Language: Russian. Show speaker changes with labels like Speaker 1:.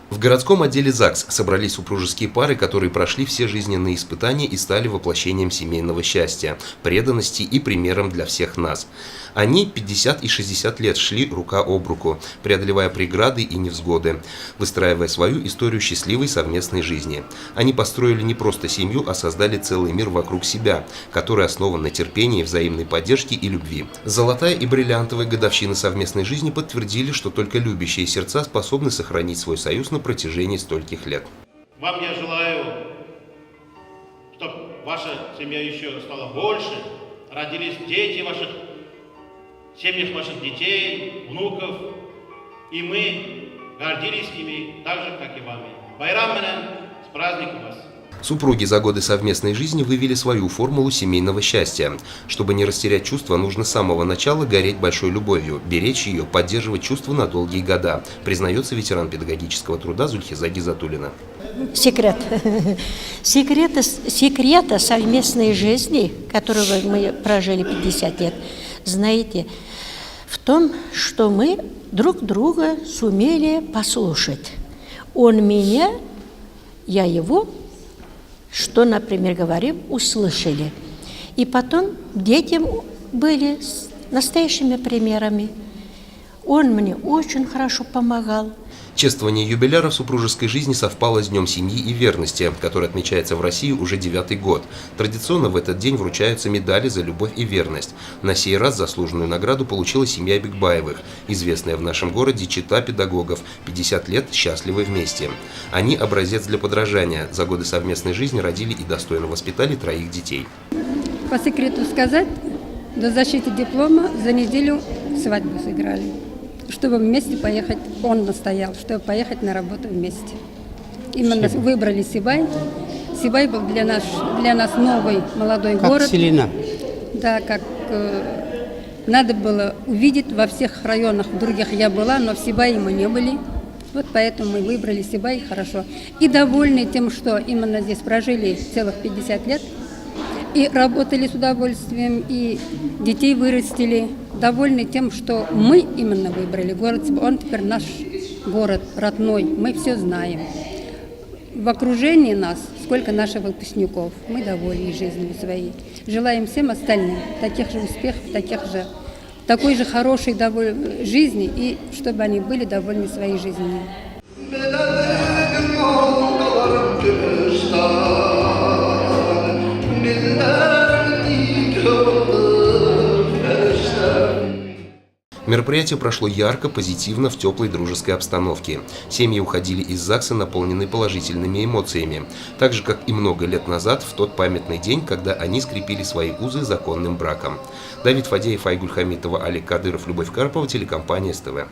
Speaker 1: В городском отделе ЗАГС собрались супружеские пары, которые прошли все жизненные испытания и стали воплощением семейного счастья, преданности и примером для всех нас. Они 50 и 60 лет шли рука об руку, преодолевая преграды и невзгоды, выстраивая свою историю счастливой совместной жизни. Они построили не просто семью, а создали целый мир вокруг себя, который основан на терпении, взаимной поддержке и любви. Золотая и бриллиантовая годовщины совместной жизни подтвердили, что только любящие сердца способны сохранить свой союз на протяжении стольких лет.
Speaker 2: Вам я желаю, чтобы ваша семья еще стала больше, родились дети ваших, семьях ваших детей, внуков, и мы гордились ими так же, как и вами. Байрам менен, с праздником вас!
Speaker 1: Супруги за годы совместной жизни вывели свою формулу семейного счастья. Чтобы не растерять чувства, нужно с самого начала гореть большой любовью, беречь ее, поддерживать чувства на долгие года, признается ветеран педагогического труда Зульхиза Гизатуллина.
Speaker 3: Секрета совместной жизни, которую мы прожили 50 лет, знаете, в том, что мы друг друга сумели послушать. Он меня, я его, что, например, говорим, услышали. И потом дети были с настоящими примерами. Он мне очень хорошо помогал.
Speaker 1: Чествование юбиляра в супружеской жизни совпало с Днем семьи и верности, который отмечается в России уже 9-й год. Традиционно в этот день вручаются медали за любовь и верность. На сей раз заслуженную награду получила семья Бекбаевых, известная в нашем городе чета педагогов, 50 лет счастливы вместе. Они образец для подражания. За годы совместной жизни родили и достойно воспитали 3 детей.
Speaker 4: По секрету сказать, до защиты диплома за неделю свадьбу сыграли. Чтобы вместе поехать, он настоял, чтобы поехать на работу вместе. Именно выбрали Сибай. Сибай был для нас новый молодой город.
Speaker 5: Как Селина.
Speaker 4: Да, как надо было увидеть во всех районах. В других я была, но в Сибае мы не были. Вот поэтому мы выбрали Сибай хорошо. И довольны тем, что именно здесь прожили целых 50 лет. И работали с удовольствием, и детей вырастили. Довольны тем, что мы именно выбрали город. Он теперь наш город родной, мы все знаем. В окружении нас сколько наших выпускников. Мы довольны жизнью своей. Желаем всем остальным таких же успехов, такой же хорошей жизни, и чтобы они были довольны своей жизнью.
Speaker 1: Мероприятие прошло ярко, позитивно, в теплой дружеской обстановке. Семьи уходили из ЗАГСа, наполненные положительными эмоциями. Так же, как и много лет назад, в тот памятный день, когда они скрепили свои узы законным браком. Давид Фадеев, Айгуль Хамитова, Олег Кадыров, Любовь Карпова, телекомпания СТВ.